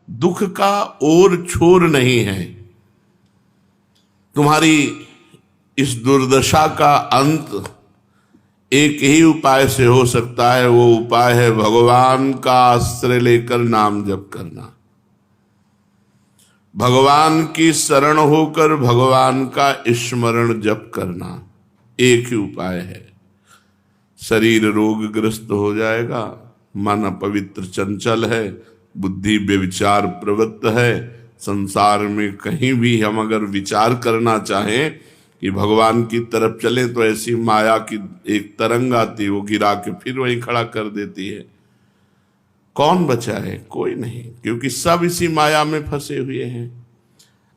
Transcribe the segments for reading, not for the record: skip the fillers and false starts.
दुख का और छोर नहीं है। तुम्हारी इस दुर्दशा का अंत एक ही उपाय से हो सकता है, वो उपाय है भगवान का आश्रय लेकर नाम जप करना। भगवान की शरण होकर भगवान का स्मरण जप करना एक ही उपाय है। शरीर रोगग्रस्त हो जाएगा, मन अपवित्र चंचल है, बुद्धि व्यभिचार प्रवृत्त है। संसार में कहीं भी हम अगर विचार करना चाहें कि भगवान की तरफ चले तो ऐसी माया की एक तरंग आती, वो गिरा के फिर वहीं खड़ा कर देती है। कौन बचा है? कोई नहीं, क्योंकि सब इसी माया में फंसे हुए हैं।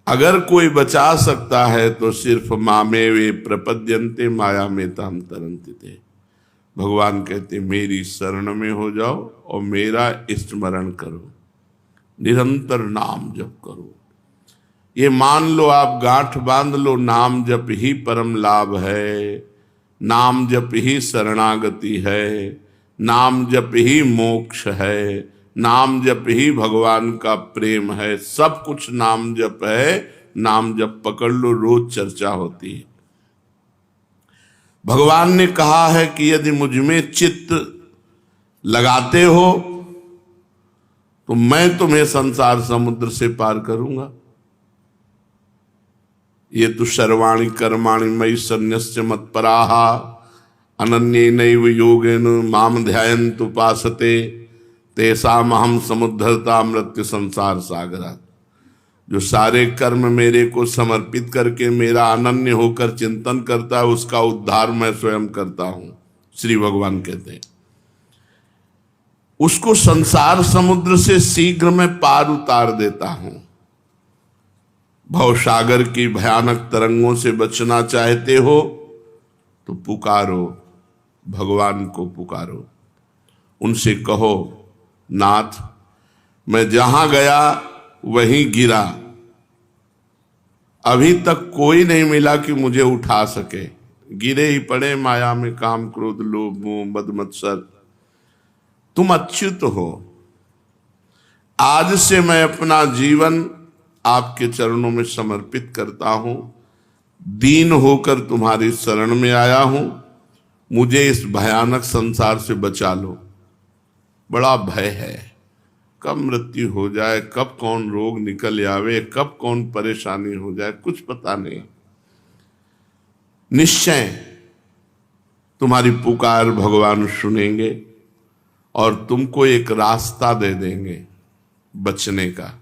अगर कोई बचा सकता है तो सिर्फ मामे वे प्रपद्यन्ते माया में ताम तरन्ति थे। भगवान कहते मेरी शरण में हो जाओ और मेरा स्मरण करो, निरंतर नाम जप करो। ये मान लो, आप गांठ बांध लो, नाम जप ही परम लाभ है, नाम जप ही शरणागति है, नाम जप ही मोक्ष है, नाम जप ही भगवान का प्रेम है। सब कुछ नाम जप है। नाम जप पकड़ लो, रोज चर्चा होती है। भगवान ने कहा है कि यदि मुझ में चित्त लगाते हो तो मैं तुम्हें संसार समुद्र से पार करूंगा। ये तो सर्वाणि कर्माणि मयि सन्न्यस्य मत्पराहा अनन्येनैव योगेन माम ध्यायन्तु उपासते तेषामहं समुद्धरता मृत्यु संसार सागरात्। जो सारे कर्म मेरे को समर्पित करके मेरा अनन्य होकर चिंतन करता है, उसका उद्धार मैं स्वयं करता हूं। श्री भगवान कहते हैं उसको संसार समुद्र से शीघ्र मैं पार उतार देता हूं। भवसागर की भयानक तरंगों से बचना चाहते हो तो पुकारो, भगवान को पुकारो। उनसे कहो नाथ मैं जहां गया वहीं गिरा, अभी तक कोई नहीं मिला कि मुझे उठा सके। गिरे ही पड़े माया में, काम क्रोध लोभ मोह मद मत्सर। तुम अच्युत हो। आज से मैं अपना जीवन आपके चरणों में समर्पित करता हूं। दीन होकर तुम्हारी शरण में आया हूं। मुझे इस भयानक संसार से बचा लो। बड़ा भय है, कब मृत्यु हो जाए, कब कौन रोग निकल आवे, कब कौन परेशानी हो जाए, कुछ पता नहीं। निश्चय तुम्हारी पुकार भगवान सुनेंगे और तुमको एक रास्ता दे देंगे बचने का,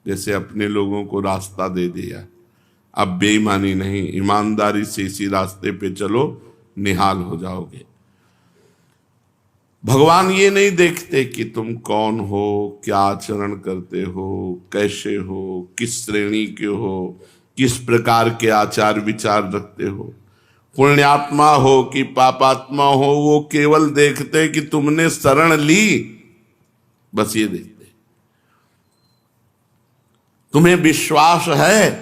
जैसे अपने लोगों को रास्ता दे दिया। अब बेईमानी नहीं, ईमानदारी से इसी रास्ते पे चलो, निहाल हो जाओगे। भगवान ये नहीं देखते कि तुम कौन हो, क्या आचरण करते हो, कैसे हो, किस श्रेणी के हो, किस प्रकार के आचार विचार रखते हो, पुण्यात्मा हो कि पापात्मा हो। वो केवल देखते कि तुमने शरण ली, बस ये देखते। तुम्हें विश्वास है,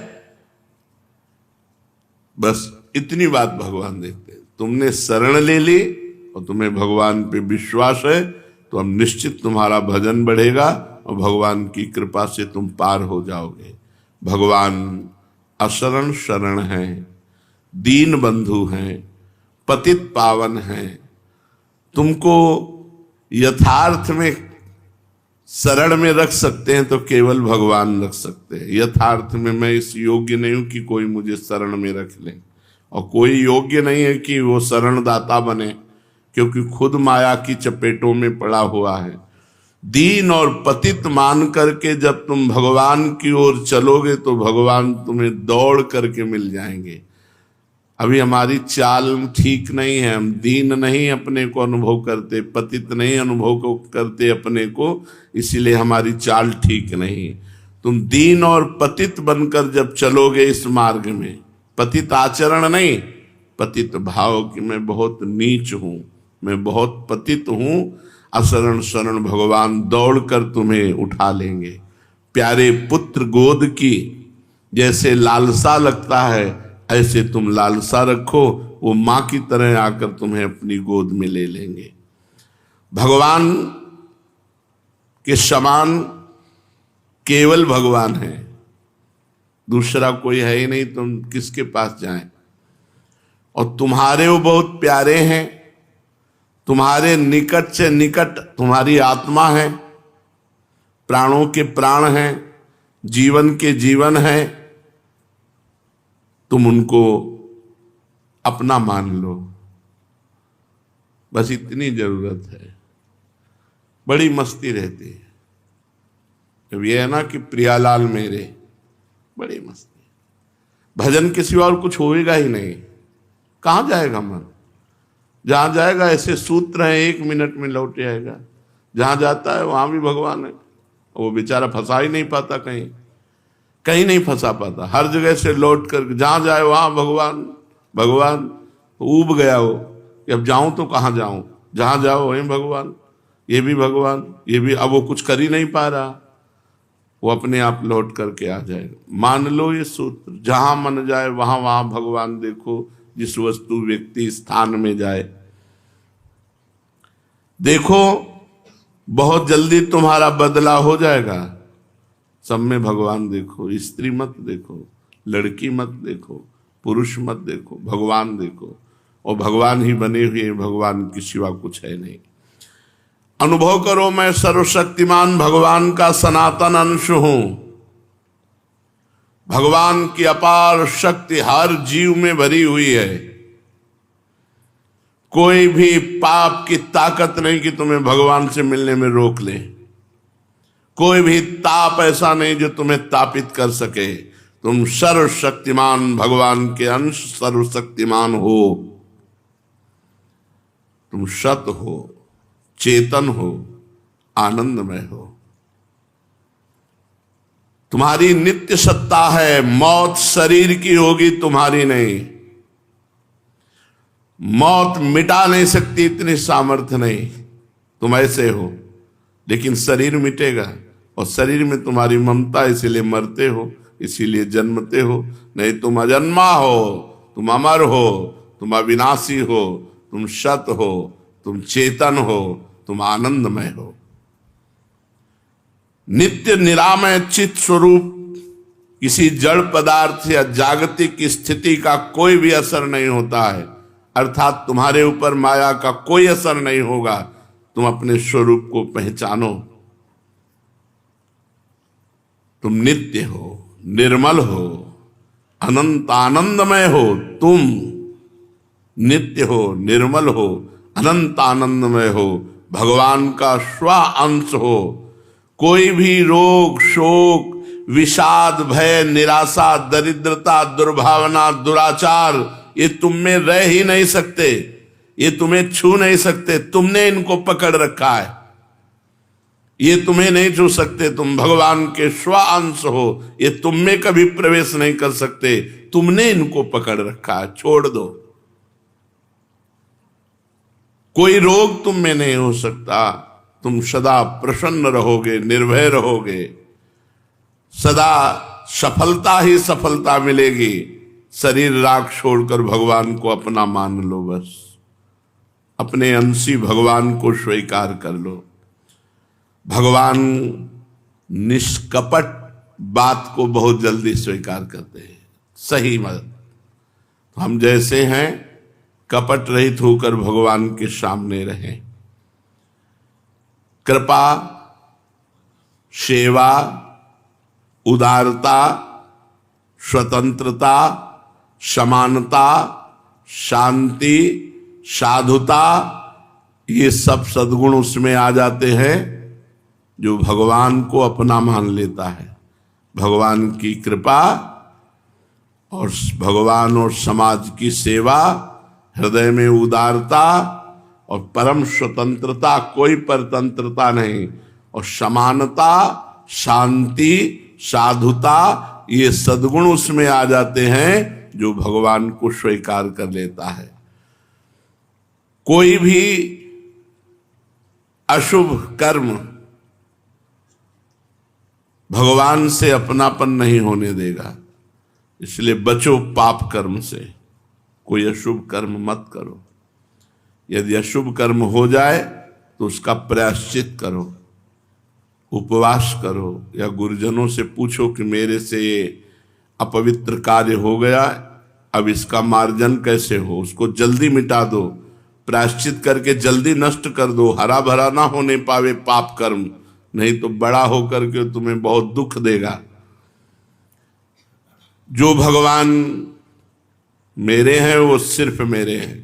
बस इतनी बात भगवान देखते हैं। तुमने शरण ले ली और तुम्हें भगवान पे विश्वास है तो हम निश्चित तुम्हारा भजन बढ़ेगा और भगवान की कृपा से तुम पार हो जाओगे। भगवान अशरण शरण हैं, दीन बंधु हैं, पतित पावन हैं। तुमको यथार्थ में शरण में रख सकते हैं तो केवल भगवान रख सकते हैं। यथार्थ में मैं इस योग्य नहीं हूं कि कोई मुझे शरण में रख ले, और कोई योग्य नहीं है कि वो शरणदाता बने, क्योंकि खुद माया की चपेटों में पड़ा हुआ है। दीन और पतित मान करके जब तुम भगवान की ओर चलोगे तो भगवान तुम्हें दौड़ करके मिल जाएंगे। अभी हमारी चाल ठीक नहीं है, हम दीन नहीं अपने को अनुभव करते, पतित नहीं अनुभव को करते अपने को, इसीलिए हमारी चाल ठीक नहीं। तुम दीन और पतित बनकर जब चलोगे इस मार्ग में, पतित आचरण नहीं, पतित भाव कि मैं बहुत नीच हूं, मैं बहुत पतित हूं, अशरण शरण भगवान दौड़कर तुम्हें उठा लेंगे। प्यारे पुत्र गोद की जैसे लालसा लगता है, ऐसे तुम लालसा रखो, वो मां की तरह आकर तुम्हें अपनी गोद में ले लेंगे। भगवान के समान केवल भगवान है, दूसरा कोई है ही नहीं, तुम किसके पास जाएं। और तुम्हारे वो बहुत प्यारे हैं, तुम्हारे निकट से निकट तुम्हारी आत्मा है, प्राणों के प्राण हैं, जीवन के जीवन है, तुम उनको अपना मान लो, बस इतनी जरूरत है। बड़ी मस्ती रहती है जब ये है ना कि प्रियालाल मेरे, बड़ी मस्ती। भजन के सिवा और कुछ होएगा ही नहीं, कहां जाएगा मन? जहां जाएगा ऐसे सूत्र हैं, 1 मिनट में लौट आएगा। जहां जाता है वहां भी भगवान है, वो बेचारा फंसा ही नहीं पाता, कहीं कहीं नहीं फंसा पाता, हर जगह से लौट कर जहां जाए वहां भगवान भगवान। ऊब गया वो कि अब जाऊं तो कहां जाऊं, जहां जाओ वहीं भगवान, ये भी भगवान, ये भी। अब वो कुछ कर ही नहीं पा रहा, वो अपने आप लौट करके आ जाएगा। मान लो ये सूत्र, जहां मन जाए वहां वहां भगवान देखो, जिस वस्तु व्यक्ति स्थान में जाए। देखो बहुत जल्दी तुम्हारा बदला हो जाएगा। सब में भगवान देखो, स्त्री मत देखो, लड़की मत देखो, पुरुष मत देखो, भगवान देखो। और भगवान ही बने हुए, भगवान के सिवा कुछ है नहीं। अनुभव करो मैं सर्वशक्तिमान भगवान का सनातन अंश हूं। भगवान की अपार शक्ति हर जीव में भरी हुई है। कोई भी पाप की ताकत नहीं कि तुम्हें भगवान से मिलने में रोक ले। कोई भी ताप ऐसा नहीं जो तुम्हें तापित कर सके। तुम सर्वशक्तिमान भगवान के अंश, सर्वशक्तिमान हो। तुम सत हो, चेतन हो, आनंदमय हो। तुम्हारी नित्य सत्ता है, मौत शरीर की होगी, तुम्हारी नहीं। मौत मिटा नहीं सकती, इतनी सामर्थ्य नहीं। तुम ऐसे हो, लेकिन शरीर मिटेगा, और शरीर में तुम्हारी ममता, इसीलिए मरते हो, इसीलिए जन्मते हो। नहीं, तुम अजन्मा हो, तुम अमर हो, तुम अविनाशी हो, तुम सत हो, तुम चेतन हो, तुम आनंदमय हो। नित्य निरामय चित स्वरूप किसी जड़ पदार्थ या जागतिक स्थिति का कोई भी असर नहीं होता है, अर्थात तुम्हारे ऊपर माया का कोई असर नहीं होगा। तुम अपने स्वरूप को पहचानो। तुम नित्य हो, निर्मल हो, अनंत आनंदमय हो। तुम नित्य हो, निर्मल हो, अनंत आनंदमय हो, भगवान का स्व अंश हो। कोई भी रोग, शोक, विषाद, भय, निराशा, दरिद्रता, दुर्भावना, दुराचार, ये तुम में रह ही नहीं सकते, ये तुम्हें छू नहीं सकते। तुमने इनको पकड़ रखा है, ये तुम्हें नहीं छू सकते। तुम भगवान के स्व अंश हो, ये तुम में कभी प्रवेश नहीं कर सकते। तुमने इनको पकड़ रखा है, छोड़ दो। कोई रोग तुम में नहीं हो सकता। तुम सदा प्रसन्न रहोगे, निर्भय रहोगे, सदा सफलता ही सफलता मिलेगी। शरीर राख छोड़कर भगवान को अपना मान लो, बस अपने अंशी भगवान को स्वीकार कर लो। भगवान निष्कपट बात को बहुत जल्दी स्वीकार करते हैं, सही मत। हम जैसे हैं कपट रहित होकर भगवान के सामने रहें। कृपा, सेवा, उदारता, स्वतंत्रता, समानता, शांति, साधुता, ये सब सद्गुण उसमें आ जाते हैं जो भगवान को अपना मान लेता है। भगवान की कृपा और भगवान और समाज की सेवा, हृदय में उदारता और परम स्वतंत्रता, कोई परतंत्रता नहीं, और समानता, शांति, साधुता, ये सद्गुण उसमें आ जाते हैं जो भगवान को स्वीकार कर लेता है। कोई भी अशुभ कर्म भगवान से अपनापन नहीं होने देगा, इसलिए बचो पाप कर्म से। कोई अशुभ कर्म मत करो। यदि अशुभ कर्म हो जाए तो उसका प्रायश्चित करो, उपवास करो या गुरुजनों से पूछो कि मेरे से ये अपवित्र कार्य हो गया, अब इसका मार्जन कैसे हो, उसको जल्दी मिटा दो, प्रायश्चित करके जल्दी नष्ट कर दो, हरा भरा ना होने पावे पाप कर्म, नहीं तो बड़ा होकर के तुम्हें बहुत दुख देगा। जो भगवान मेरे हैं वो सिर्फ मेरे हैं।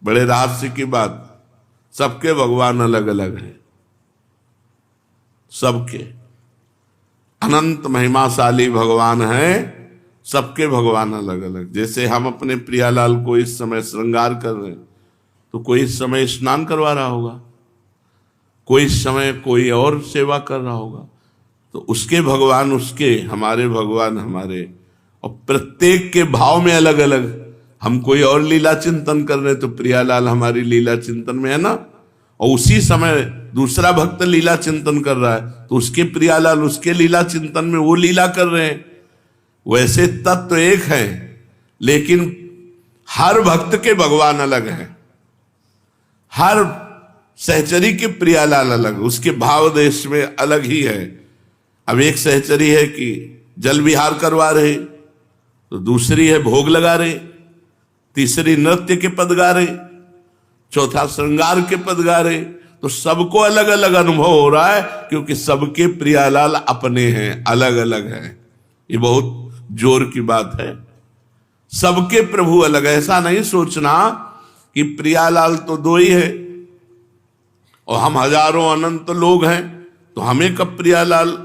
बड़े रहस्य की बात, सबके भगवान अलग अलग हैं, सबके अनंत महिमाशाली भगवान हैं, सबके भगवान अलग अलग। जैसे हम अपने प्रियालाल को इस समय श्रृंगार कर रहे हैं, तो कोई इस समय स्नान करवा रहा होगा, कोई इस समय कोई और सेवा कर रहा होगा, तो उसके भगवान उसके, हमारे भगवान हमारे, और प्रत्येक के भाव में अलग अलग। हम कोई और लीला चिंतन कर रहे हैं तो प्रियालाल हमारी लीला चिंतन में है ना, और उसी समय दूसरा भक्त लीला चिंतन कर रहा है तो उसके प्रियालाल उसके लीला चिंतन में वो लीला कर रहे हैं। वैसे तत्व एक है, लेकिन हर भक्त के भगवान अलग हैं, हर सहचरी के प्रियालाल अलग, उसके भाव देश में अलग ही है। अब एक सहचरी है कि जल विहार करवा रहे, तो दूसरी है भोग लगा रहे, तीसरी नृत्य के पद गा रहे, चौथा श्रृंगार के पद गा रहे। तो सबको अलग अलग अनुभव हो रहा है, क्योंकि सबके प्रियालाल अपने हैं, अलग अलग हैं। ये बहुत जोर की बात है, सबके प्रभु अलग। ऐसा नहीं सोचना कि प्रियालाल तो दो ही है और हम हजारों अनंत लोग हैं, तो हमें कब प्रियालाल,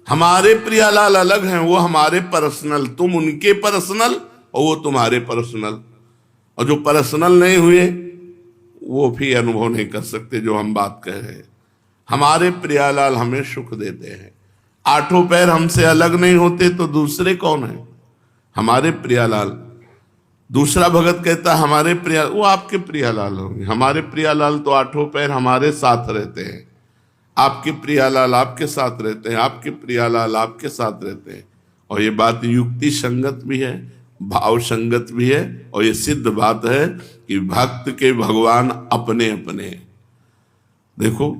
हमारे प्रियालाल अलग हैं, वो हमारे पर्सनल, तुम उनके पर्सनल और वो तुम्हारे पर्सनल। और जो पर्सनल नहीं हुए वो भी अनुभव नहीं कर सकते जो हम बात कह रहे हैं। हमारे प्रियालाल हमें सुख देते हैं, आठों पैर हमसे अलग नहीं होते तो दूसरे कौन है? हमारे प्रियालाल। दूसरा भगत कहता है हमारे प्रिया, वो आपके प्रियालाल होंगे। हमारे प्रियालाल तो आठों पैर हमारे साथ रहते हैं, आपके प्रियालाल आपके साथ रहते हैं, आपके प्रियालाल आपके साथ रहते हैं। और ये बात युक्ति संगत भी है, भाव संगत भी है, और ये सिद्ध बात है कि भक्त के भगवान अपने अपने हैं। देखो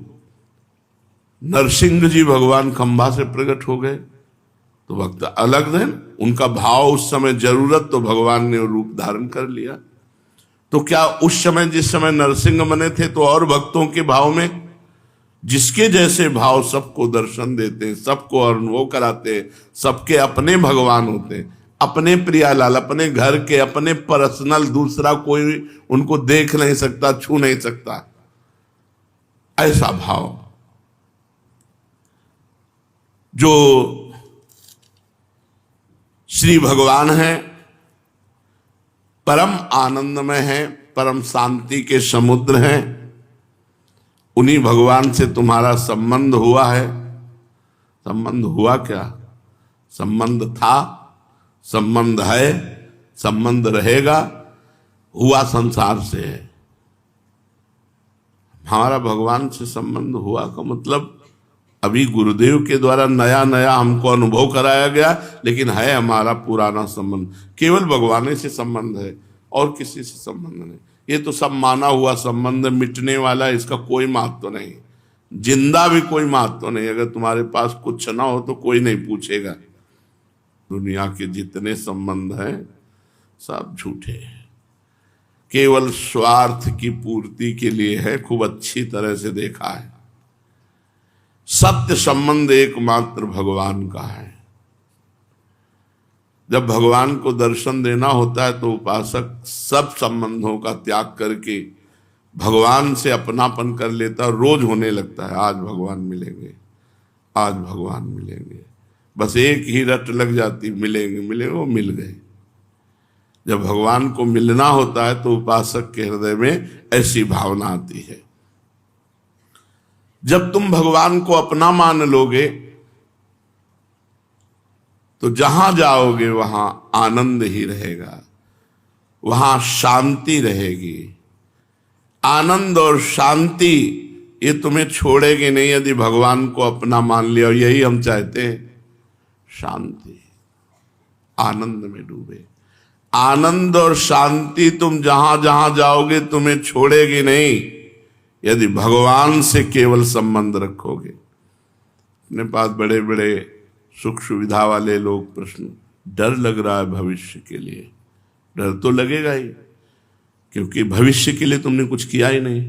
नरसिंह जी भगवान खंभा से प्रकट हो गए तो भक्त अलग है, उनका भाव उस समय जरूरत तो भगवान ने रूप धारण कर लिया। तो क्या उस समय जिस समय नरसिंह बने थे तो और भक्तों के भाव में जिसके जैसे भाव सबको दर्शन देते हैं, सबको अनुभव कराते हैं, सबके अपने भगवान होते हैं, अपने प्रियालाल, अपने घर के, अपने पर्सनल, दूसरा कोई उनको देख नहीं सकता, छू नहीं सकता, ऐसा भाव जो श्री भगवान है, परम आनंदमय है, परम शांति के समुद्र हैं। उन्हीं भगवान से तुम्हारा संबंध हुआ है। संबंध हुआ क्या? संबंध था, संबंध है, संबंध रहेगा, हुआ संसार से है। हमारा भगवान से संबंध हुआ का मतलब अभी गुरुदेव के द्वारा नया नया हमको अनुभव कराया गया, लेकिन है हमारा पुराना संबंध। केवल भगवान से संबंध है और किसी से संबंध नहीं। ये तो सब माना हुआ संबंध, मिटने वाला, इसका कोई महत्व नहीं, जिंदा भी कोई महत्व नहीं। अगर तुम्हारे पास कुछ ना हो तो कोई नहीं पूछेगा। दुनिया के जितने संबंध हैं सब झूठे हैं, केवल स्वार्थ की पूर्ति के लिए है। खूब अच्छी तरह से देखा है, सत्य संबंध एकमात्र भगवान का है। जब भगवान को दर्शन देना होता है तो उपासक सब संबंधों का त्याग करके भगवान से अपनापन कर लेता है। रोज होने लगता है आज भगवान मिलेंगे, आज भगवान मिलेंगे, बस एक ही रट लग जाती, मिलेंगे मिलेंगे, वो मिल गए। जब भगवान को मिलना होता है तो उपासक के हृदय में ऐसी भावना आती है। जब तुम भगवान को अपना मान लोगे तो जहां जाओगे वहां आनंद ही रहेगा, वहां शांति रहेगी। आनंद और शांति ये तुम्हें छोड़ेगी नहीं यदि भगवान को अपना मान लिया। यही हम चाहते हैं, शांति, आनंद में डूबे। आनंद और शांति तुम जहां जहां जाओगे तुम्हें छोड़ेगी नहीं यदि भगवान से केवल संबंध रखोगे। अपने पास बड़े बड़े सुख सुविधा वाले लोग प्रश्न, डर लग रहा है भविष्य के लिए। डर तो लगेगा ही, क्योंकि भविष्य के लिए तुमने कुछ किया ही नहीं।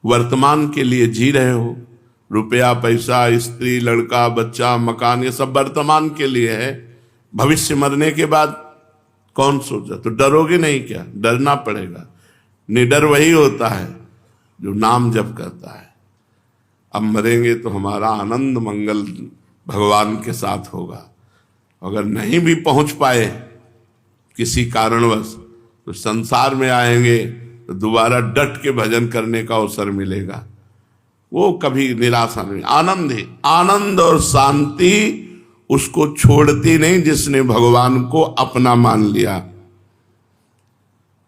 वर्तमान के लिए जी रहे हो। रुपया, पैसा, स्त्री, लड़का, बच्चा, मकान, ये सब वर्तमान के लिए है। भविष्य मरने के बाद कौन सोचा? तो डरोगे नहीं क्या? डरना पड़ेगा। निडर वही होता है जो नाम जप करता है। अब मरेंगे तो हमारा आनंद मंगल भगवान के साथ होगा। अगर नहीं भी पहुंच पाए किसी कारणवश, तो संसार में आएंगे तो दोबारा डट के भजन करने का अवसर मिलेगा। वो कभी निराशा नहीं। आनंद ही आनंद और शांति उसको छोड़ती नहीं जिसने भगवान को अपना मान लिया।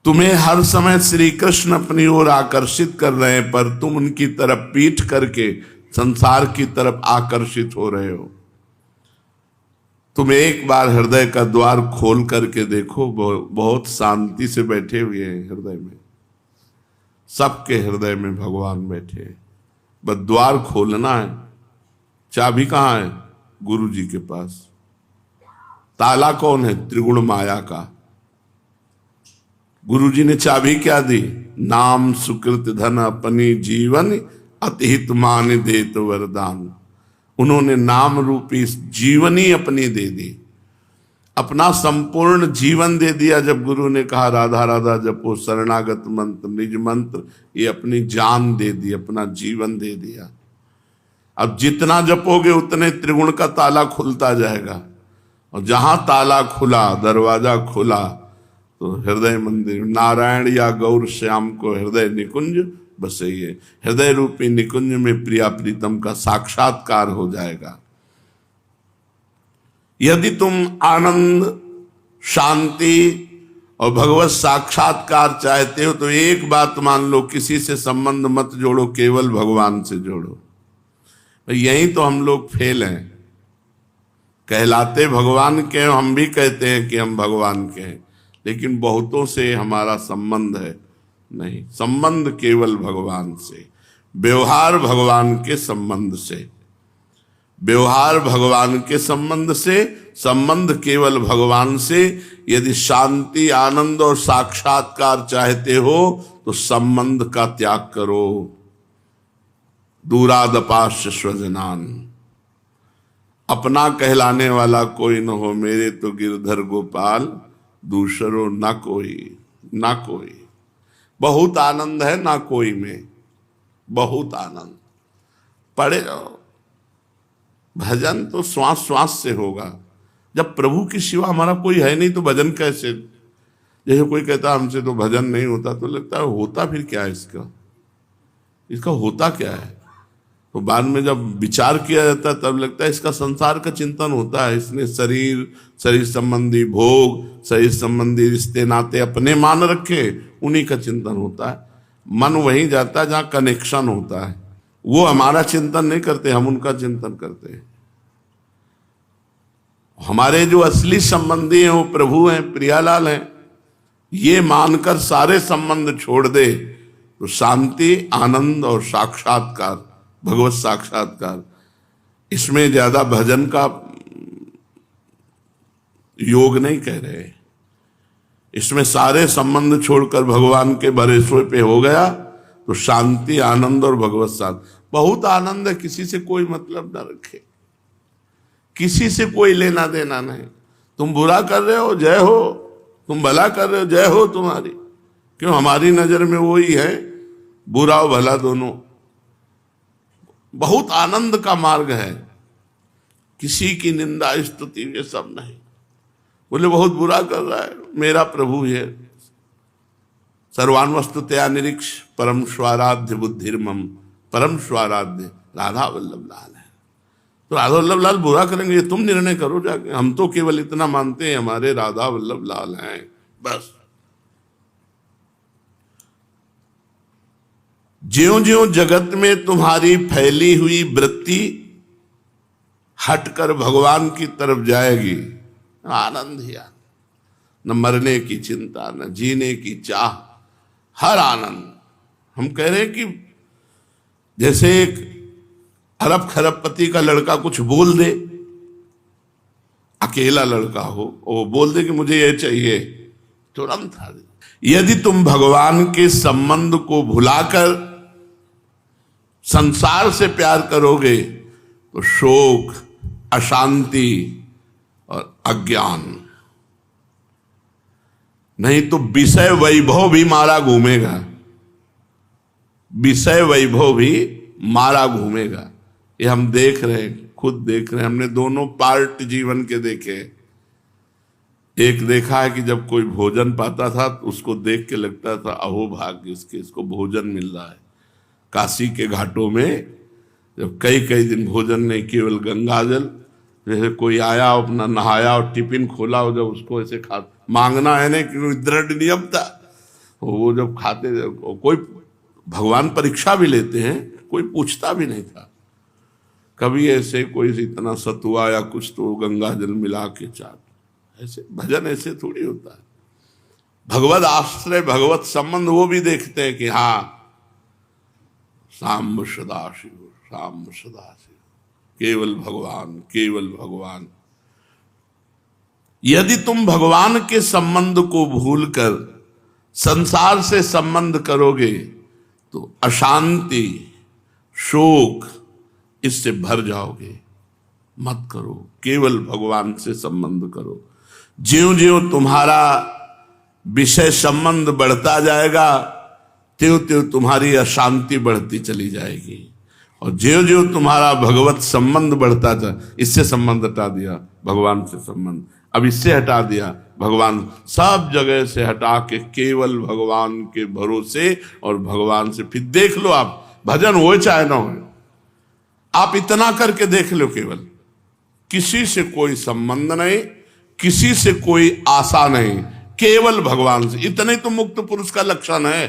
तुम्हें हर समय श्री कृष्ण अपनी ओर आकर्षित कर रहे हैं, पर तुम उनकी तरफ पीठ करके संसार की तरफ आकर्षित हो रहे हो। तुम एक बार हृदय का द्वार खोल करके देखो, बहुत शांति से बैठे हुए हैं हृदय में। सबके हृदय में भगवान बैठे हैं, बस द्वार खोलना है। चाबी कहाँ है? गुरु जी के पास। ताला कौन है? त्रिगुण माया का। गुरु जी ने चाबी क्या दी? नाम सुकृत धन अपनी जीवन अतिहित मान दे तो वरदान। उन्होंने नाम रूपी जीवन ही अपनी दे दी, अपना संपूर्ण जीवन दे दिया। जब गुरु ने कहा राधा राधा जपो शरणागत मंत्र निज मंत्र, ये अपनी जान दे दी, अपना जीवन दे दिया। अब जितना जपोगे उतने त्रिगुण का ताला खुलता जाएगा, और जहां ताला खुला, दरवाजा खुला, तो हृदय मंदिर नारायण या गौर श्याम को हृदय निकुंज बसइए। हृदय रूपी निकुंज में प्रिया प्रीतम का साक्षात्कार हो जाएगा। यदि तुम आनंद, शांति और भगवत साक्षात्कार चाहते हो तो एक बात मान लो, किसी से संबंध मत जोड़ो, केवल भगवान से जोड़ो। यही तो हम लोग फेल हैं। कहलाते भगवान के, हम भी कहते हैं कि हम भगवान के हैं, लेकिन बहुतों से हमारा संबंध है नहीं। संबंध केवल भगवान से, व्यवहार भगवान के संबंध से, व्यवहार भगवान के संबंध से, संबंध केवल भगवान से। यदि शांति, आनंद और साक्षात्कार चाहते हो तो संबंध का त्याग करो। दूरादपाश्य स्वजनान, अपना कहलाने वाला कोई न हो, मेरे तो गिरधर गोपाल दूसरो ना कोई, ना कोई। बहुत आनंद है ना कोई में, बहुत आनंद। पढ़े रहो। भजन तो श्वास श्वास से होगा। जब प्रभु की सिवा हमारा कोई है नहीं तो भजन कैसे? जैसे कोई कहता हमसे तो भजन नहीं होता, तो लगता है होता फिर क्या है इसका? इसका होता क्या है? तो बाद में जब विचार किया जाता है तब लगता है इसका संसार का चिंतन होता है। इसने शरीर, शरीर संबंधी भोग, शरीर संबंधी रिश्ते नाते अपने मान रखे, उन्हीं का चिंतन होता है। मन वहीं जाता है जहां कनेक्शन होता है। वो हमारा चिंतन नहीं करते, हम उनका चिंतन करते हैं। हमारे जो असली संबंधी हैं वो प्रभु हैं, प्रियालाल हैं। ये मानकर सारे संबंध छोड़ दे तो शांति, आनंद और साक्षात्कार, भगवत साक्षात्कार, इसमें ज्यादा भजन का योग नहीं कह रहे। इसमें सारे संबंध छोड़कर भगवान के भरोसे पे हो गया तो शांति, आनंद और भगवत साथ। बहुत आनंद है, किसी से कोई मतलब ना रखे, किसी से कोई लेना देना नहीं। तुम बुरा कर रहे हो, जय हो। तुम भला कर रहे हो, जय हो तुम्हारी। क्यों? हमारी नजर में वो ही है, बुरा और भला दोनों। बहुत आनंद का मार्ग है, किसी की निंदा स्तुति ये सब नहीं। बोले बहुत बुरा कर रहा है, मेरा प्रभु है। सर्वान वस्तुतया निरीक्ष परम स्वाराध्य बुद्धिर्मम, परम स्वाराध्य राधा वल्लभ लाल है। तो राधा वल्लभ लाल बुरा करेंगे, ये तुम निर्णय करो जाके। हम तो केवल इतना मानते हैं हमारे राधा वल्लभ लाल हैं, बस। ज्यों ज्यों जगत में तुम्हारी फैली हुई वृत्ति हटकर भगवान की तरफ जाएगी, आनंद ही आनंद। न मरने की चिंता, न जीने की चाह, हर आनंद। हम कह रहे हैं कि जैसे एक अरब खरबपति का लड़का कुछ बोल दे, अकेला लड़का हो, वो बोल दे कि मुझे ये चाहिए, तुरंत आ दे। यदि तुम भगवान के संबंध को भुलाकर संसार से प्यार करोगे तो शोक, अशांति और अज्ञान, नहीं तो विषय वैभव भी मारा घूमेगा, विषय वैभव भी मारा घूमेगा। ये हम देख रहे हैं, खुद देख रहे हैं, हमने दोनों पार्ट जीवन के देखे। एक देखा है कि जब कोई भोजन पाता था तो उसको देख के लगता था अहो भाग्य इसके, इसको भोजन मिल रहा है। काशी के घाटों में जब कई कई दिन भोजन नहीं, केवल गंगा जल, जैसे कोई आया अपना नहाया और टिफिन खोला और जब उसको ऐसे खा, मांगना है ना कि दृढ़ नियम था, वो जब खाते, कोई भगवान परीक्षा भी लेते हैं, कोई पूछता भी नहीं था कभी ऐसे कोई इतना सतुआ या कुछ तो गंगा जल मिला के चाट, ऐसे भजन ऐसे थोड़ी होता है। भगवत आश्रय, भगवत संबंध वो भी देखते हैं कि हाँ साम्ब सदाशिव, साम्ब सदाशिव, केवल भगवान, केवल भगवान। यदि तुम भगवान के संबंध को भूलकर संसार से संबंध करोगे तो अशांति, शोक, इससे भर जाओगे। मत करो, केवल भगवान से संबंध करो। ज्यों ज्यों तुम्हारा विषय संबंध बढ़ता जाएगा त्यों त्यों तुम्हारी अशांति बढ़ती चली जाएगी, और ज्यों ज्यों तुम्हारा भगवत संबंध बढ़ता जा, इससे संबंध हटा दिया, भगवान से संबंध, अब इससे हटा दिया, भगवान, सब जगह से हटा के केवल भगवान के भरोसे और भगवान से। फिर देख लो आप, भजन हो चाहे ना हो, आप इतना करके देख लो, केवल किसी से कोई संबंध नहीं, किसी से कोई आशा नहीं, केवल भगवान से। इतना ही तो मुक्त पुरुष का लक्षण है।